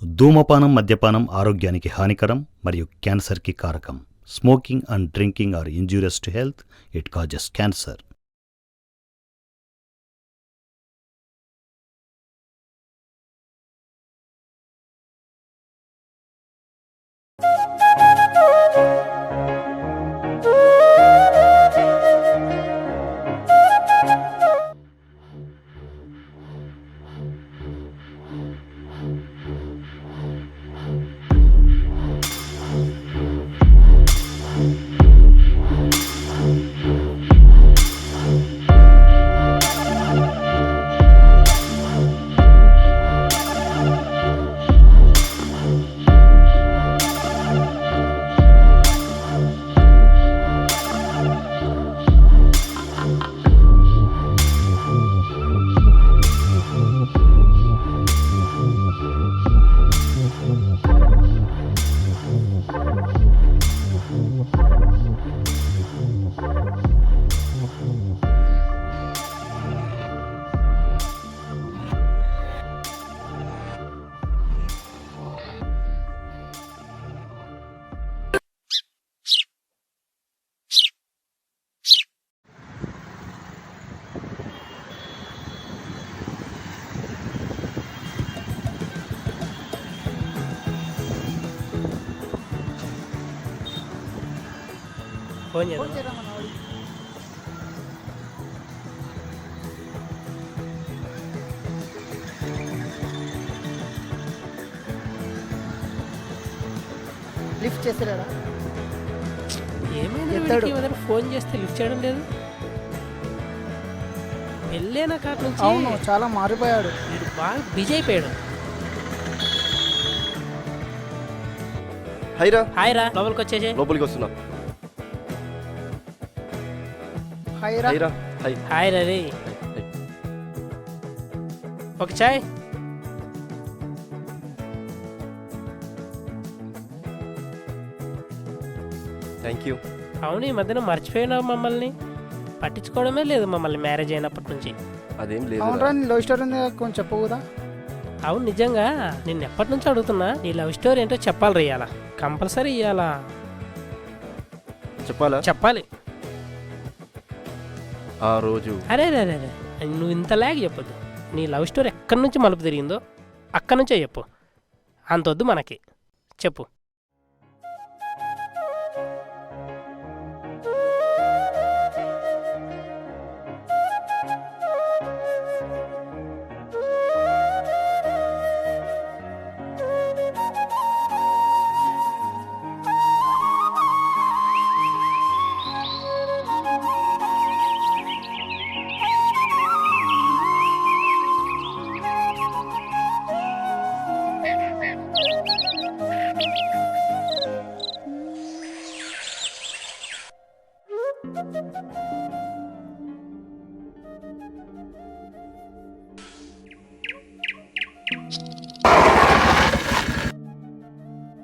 ధూమపానం, మద్యపానం ఆరోగ్యానికి హానికరం మరియు క్యాన్సర్కి కారకం. Smoking and drinking are injurious to health. It causes cancer. Phone చేద్దాం. లిఫ్ట్ చేస్తారా? ఏమైనా ఫోన్ చేస్తే లిఫ్ట్ చేయడం లేదు. వెళ్ళేనా కాక నుంచి అవును, చాలా మారిపోయాడు. వీడు బాగా బిజీ అయిపోయాడు. హైరా హాయ్ రా, లోపలికి వచ్చేసే. లోపలికి వస్తున్నా. హైరా హైరా హై హాయ్ రా రే. ఒక చాయ్. Thank you. అవును, ఈ మధ్యన మర్చిపోయినావు మమ్మల్ని. పట్టించుకోవడమే లేదు మమ్మల్ని మ్యారేజ్ అయినప్పటి నుంచి. అదేం లేదు. అవునరా, నీ లవ్ స్టోరీ ఉంది, కొంచెం చెప్పకూడదా? అవును, నిజంగా నిన్ను ఎప్పటి నుంచి అడుగుతున్నా. నీ లవ్ స్టోరీ ఏంటో చెప్పాలి ఇయ్యాలా, కంపల్సరీ ఇయ్యాలా. చెప్పాలా? చెప్పాలి. ఆ రోజు అరే అరే అరే అరే, నువ్వు ఇంత లాగ్ చెప్పొద్దు. నీ లవ్ స్టోరీ ఎక్కడి నుంచి మలుపు తిరిగిందో అక్కడి నుంచే చెప్పు. అంతొద్దు మనకి, చెప్పు.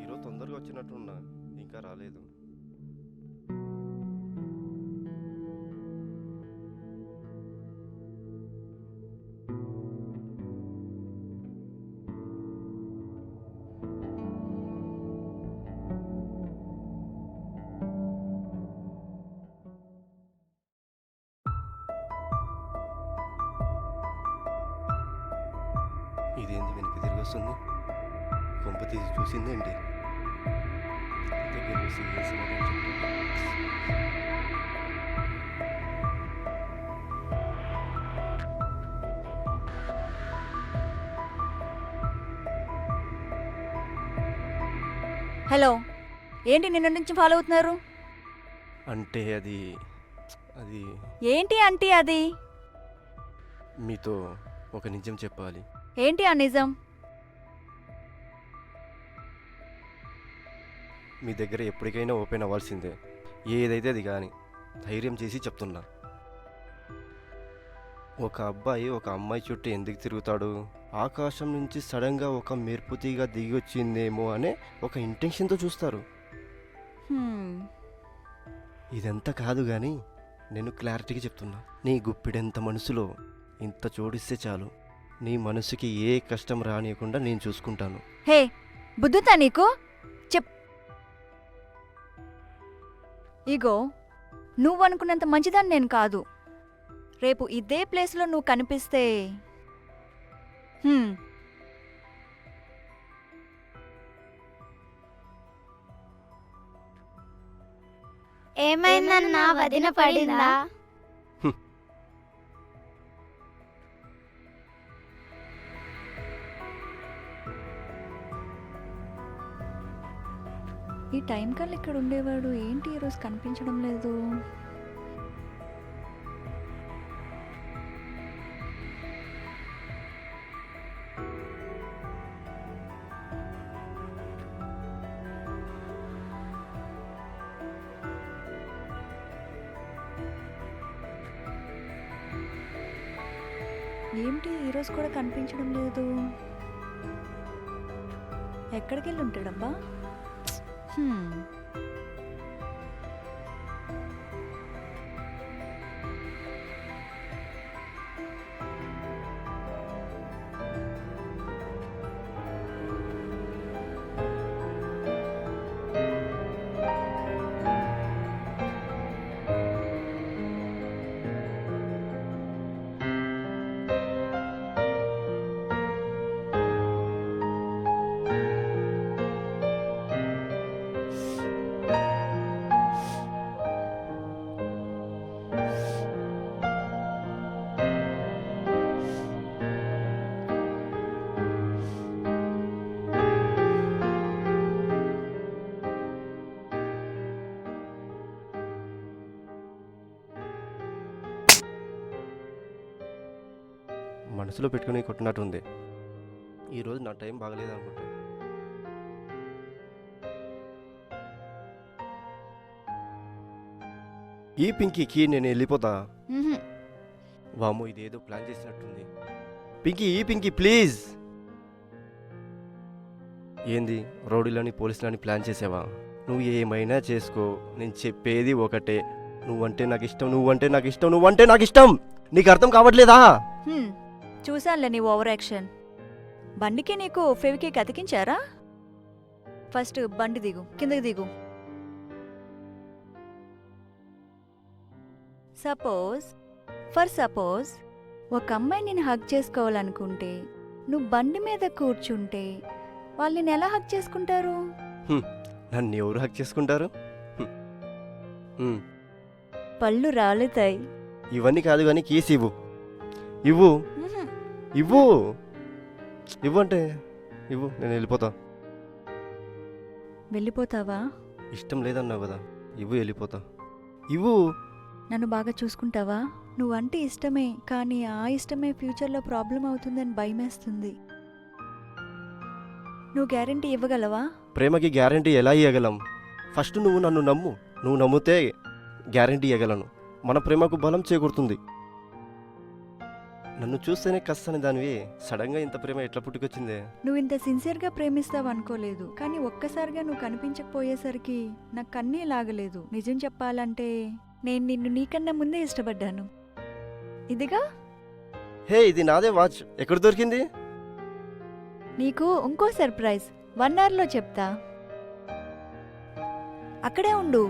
ఈరోజు తొందరగా వచ్చినట్టున్నా, ఇంకా రాలేదు. ఇదేంది వెనక్కి తిరిగి వస్తుంది? కొంప తీసి చూసిందేంటి? దగ్గర వచ్చి ఏ సమాధానం చెప్తుంది? హలో, ఏంటి నిన్న నుంచి ఫాలో అవుతున్నారు? అంటే అది అది ఏంటి ఆంటీ అది? మీతో ఒక నిజం చెప్పాలి. ఏంటి ఆ నిజం? మీ దగ్గర ఎప్పటికైనా ఓపెన్ అవ్వాల్సిందే, ఏదైతే అది కానీ. ధైర్యం చేసి చెప్తున్నా. ఒక అబ్బాయి ఒక అమ్మాయి చుట్టూ ఎందుకు తిరుగుతాడు? ఆకాశం నుంచి సడన్గా ఒక మెరుపుతీగా దిగి వచ్చిందేమో అనే ఒక ఇంటెన్షన్తో చూస్తారు. ఇదంతా కాదు కానీ నేను క్లారిటీగా చెప్తున్నా. నీ గుప్పిడెంత మనసులో ఇంత చోడిస్తే చాలు, నీ మనసుకి ఏ కష్టం రానియకుండా నేను చూసుకుంటాను. హే బుద్ధుతా నీకు ఇగో నువ్వు అనుకున్నంత మంచిదాన్ని నేను కాదు. రేపు ఇదే ప్లేస్లో నువ్వు కనిపిస్తే ఏమైందన్నా వదిన పడిందా? ఈ టైం కల్లా ఇక్కడ ఉండేవాడు ఏంటి ఈరోజు కనిపించడం లేదు? ఏంటి ఈరోజు కూడా కనిపించడం లేదు? ఎక్కడికి వెళ్ళి ఉంటాడబ్బా? మనసులో పెట్టుకుని కొట్టినట్టుంది. ఈరోజు నా టైం బాగలేదు అనుకుంటా. ఈ పింకీకి నేను వెళ్ళిపోతా. వామో ఇదేదో ప్లాన్ చేసినట్టుంది. పింకీ ఈ పింకీ ప్లీజ్. ఏంది రౌడీలని పోలీసులని ప్లాన్ చేసావా? నువ్వు ఏమైనా చేసుకో, నేను చెప్పేది ఒకటే. నువ్వంటే నాకు ఇష్టం, నువ్వంటే నాకు ఇష్టం, నువ్వంటే నాకు ఇష్టం. నీకు అర్థం కావట్లేదా? చూసానులే నీ ఓవర్ యాక్షన్. బండికి నీకు ఫెవికిక్ అతికించారా? ఫస్ట్ బండి దిగు, కిందకి దిగు. సపోజ్ ఒక అమ్మాయి నేను హగ్ చేసుకోవాలనుకుంటే నువ్వు బండి మీద కూర్చుంటే వాళ్ళు నేను ఎలా హగ్ చేసుకుంటారు? నన్ను ఎవరు హక్ చేసుకుంటారు? పళ్ళు రాలుతాయి. ఇవన్నీ కాదు కానీ కీస్ ఇవ్వు. ఇవ్వు ఇవ్వు ఇవ్వు అంటే ఇవ్వు, నేను వెళ్ళిపోతా. వెళ్ళిపోతావా? ఇష్టం లేదన్నావు కదా, ఇవ్వు వెళ్ళిపోతా. ఇవ్వు. నన్ను బాగా చూసుకుంటావా? నువ్వంటే ఇష్టమే, కానీ ఆ ఇష్టమే ఫ్యూచర్లో ప్రాబ్లం అవుతుందని భయమేస్తుంది. నువ్వు గ్యారెంటీ ఇవ్వగలవా? ప్రేమకి గ్యారెంటీ ఎలా ఇవ్వగలం? ఫస్ట్ నువ్వు నన్ను నమ్ము. నువ్వు నమ్మితే గ్యారెంటీ ఇవ్వగలను. మన ప్రేమకు బలం చేకూరుతుంది. నన్ను చూస్తేనే కస్తని దానివి సడన్గా ఇంత ప్రేమ ఎట్లా పుట్టుకొచ్చిందే? నువ్వు ఇంత సిన్సియర్గా ప్రేమిస్తావు అనుకోలేదు, కానీ ఒక్కసారిగా నువ్వు కనిపించకపోయేసరికి నాకు కన్నీ లాగలేదు. నిజం చెప్పాలంటే నేను నిన్ను నీకన్నా ముందే ఇష్టపడ్డాను. ఇదిగా. హే, ఇది నాదే వాచ్. ఎక్కడ దొరికింది? నీకు ఇంకో సర్ప్రైజ్ 1 అవర్లో చెప్తా. అక్కడే ఉండు.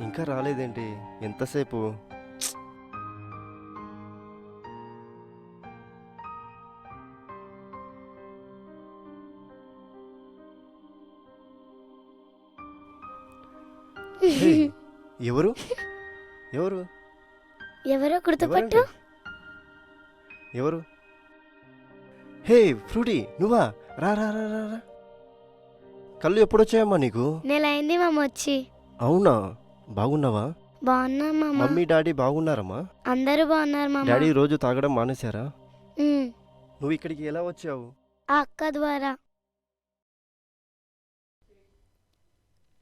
ఇంకా రాలేదేంటి? ఎంతసేపు? హే, ఎవరు ఎవరు ఎవరో గుర్తుపట్టు. ఎవరు? హే ఫ్రూటీ, నువ్వా? రా రా రా రా రా. కళ్ళు ఎప్పుడొచ్చాయమ్మా నీకు? నెల అయింది మామ వచ్చి. అవునా? బాగున్నావా? బాగున్నా మామ మమ్మీ డాడీ బాగున్నారమ్మా? అందరూ బాగున్నారు మామ డాడీ రోజు తాగడం మానేశారా? ఉమ్, నువ్వు ఇక్కడికి ఎలా వచ్చావు? ఆ అక్క ద్వారా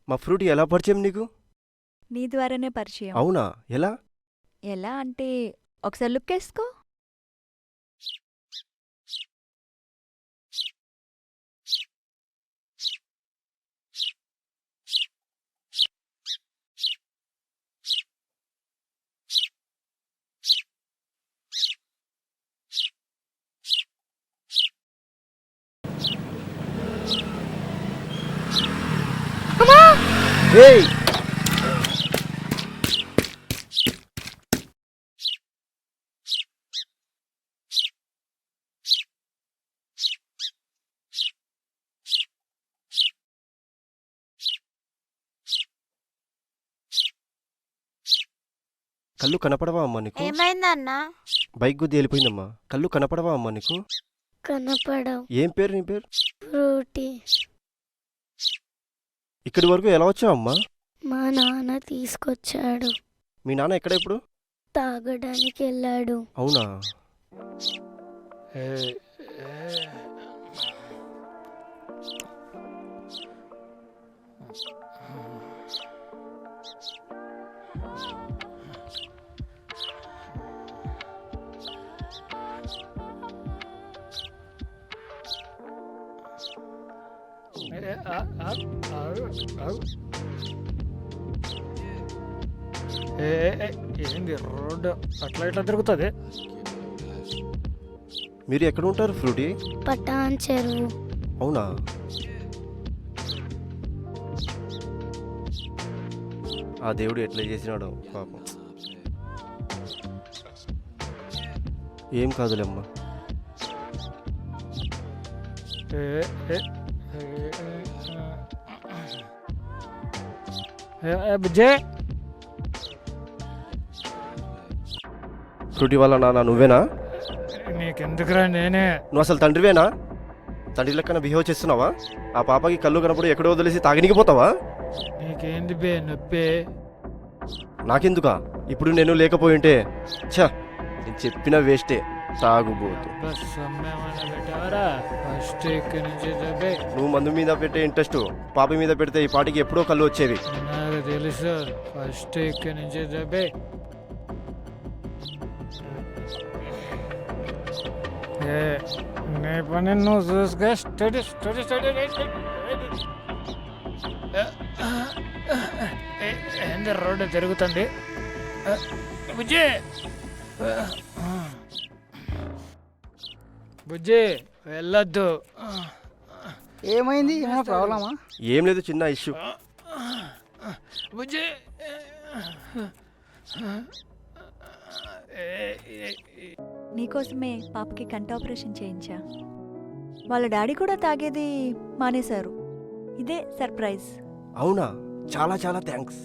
మా ఫ్రూట్ ఎలా పరిచయం నీకు? నీ ద్వారానే పరిచయం. అవునా? ఎలా? ఎలా అంటే ఒకసారి లుక్ వేసుకో. ఏయ్! కళ్ళు కనపడవా అమ్మా నీకు? ఏమైందన్నా? బైక్ గుద్ది వెళ్ళిపోయిందమ్మా. కళ్ళు కనపడవా అమ్మా నీకు? కనపడవు. ఏం పేరు నీ పేరు? ఫ్రూటీ. ఇక్కడి వరకు ఎలా వచ్చావు అమ్మా? మా నాన్న తీసుకొచ్చాడు. మీ నాన్న ఎక్కడ ఇప్పుడు? తాగడానికి వెళ్ళాడు. అవునా? ఏంది రోడ్డు అట్లా ఇట్లా తిరుగుతుంది? మీరు ఎక్కడ ఉంటారు ఫ్రూటీ? పటాన్ చెరువు. అవునా? ఆ దేవుడు ఎట్లా చేసినాడో పాపం. ఏం కాదులేమ్మా. బుజ్జే ఫ్రూటీ వాళ్ళ నాన్న నువ్వేనా? నీకెందుకురా నేనే. నువ్వు అసలు తండ్రివేనా? తండ్రి లెక్కన బిహేవ్ చేస్తున్నావా? ఆ పాపకి కళ్ళు కనపడి ఎక్కడో వదిలేసి తాగనికి పోతావా? నీకేంది బే నొప్పి? నాకెందుకా? ఇప్పుడు నేను లేకపోయింటే ఛ నేను చెప్పిన వేస్టే. తాగుబోతు. బస్ అమ్మేమన్నా పెట్టావరా? ఫస్ట్ ఇక్కడి నుంచి దబ్బే. నువ్వు మందు మీద పెట్టే ఇంట్రెస్ట్ పాప మీద పెడితే ఈ పాటికి ఎప్పుడో కళ్ళు వచ్చేవి. నాకు తెలుసు. ఫస్ట్ ఇక్కడి నుంచి దబ్బే. నీ పని నువ్వు చూసుకో. Study study study. ఏంది రోడ్డు తిరుగుతుంది? బుజ్జి బుజ్జి వెళ్ళొద్దు. ఏమైంది? ఏమైనా ప్రాబ్లమా? ఏం లేదు, చిన్న ఇష్యూ. బుజ్జి నీకోసమే పాపకి కంటి ఆపరేషన్ చేయించా. వాళ్ళ డాడీ కూడా తాగేది మానేశారు. ఇదే సర్ప్రైజ్. అవునా? చాలా చాలా థ్యాంక్స్.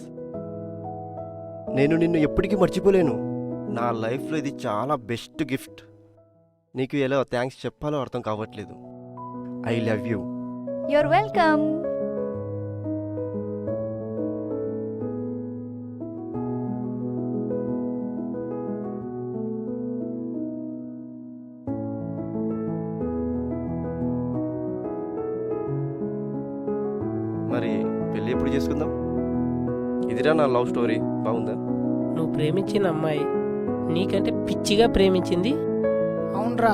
నేను నిన్ను ఎప్పటికీ మర్చిపోలేను. నా లైఫ్లో ఇది చాలా బెస్ట్ గిఫ్ట్. నీకు ఎలా థ్యాంక్స్ చెప్పాలో అర్థం కావట్లేదు. I love you. You're welcome. మరి పెళ్ళి ఎప్పుడు చేసుకుందాం? ఇదిరా నా లవ్ స్టోరీ. బాగుందా? నువ్వు ప్రేమించిన అమ్మాయి నీకంటే పిచ్చిగా ప్రేమించింది. అవునరా.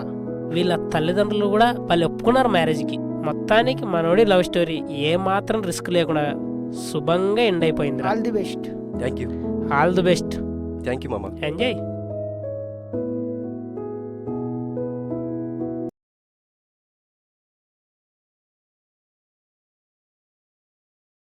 వీళ్ళ తల్లిదండ్రులు కూడా వాళ్ళు ఒప్పుకున్నారు మ్యారేజ్కి. మొత్తానికి మనోడి లవ్ స్టోరీ ఏమాత్రం రిస్క్ లేకుండా శుభంగా ఎండ్ అయిపోయింది. All the best. Thank you. All the best. Thank you మామ. ఎంజాయ్.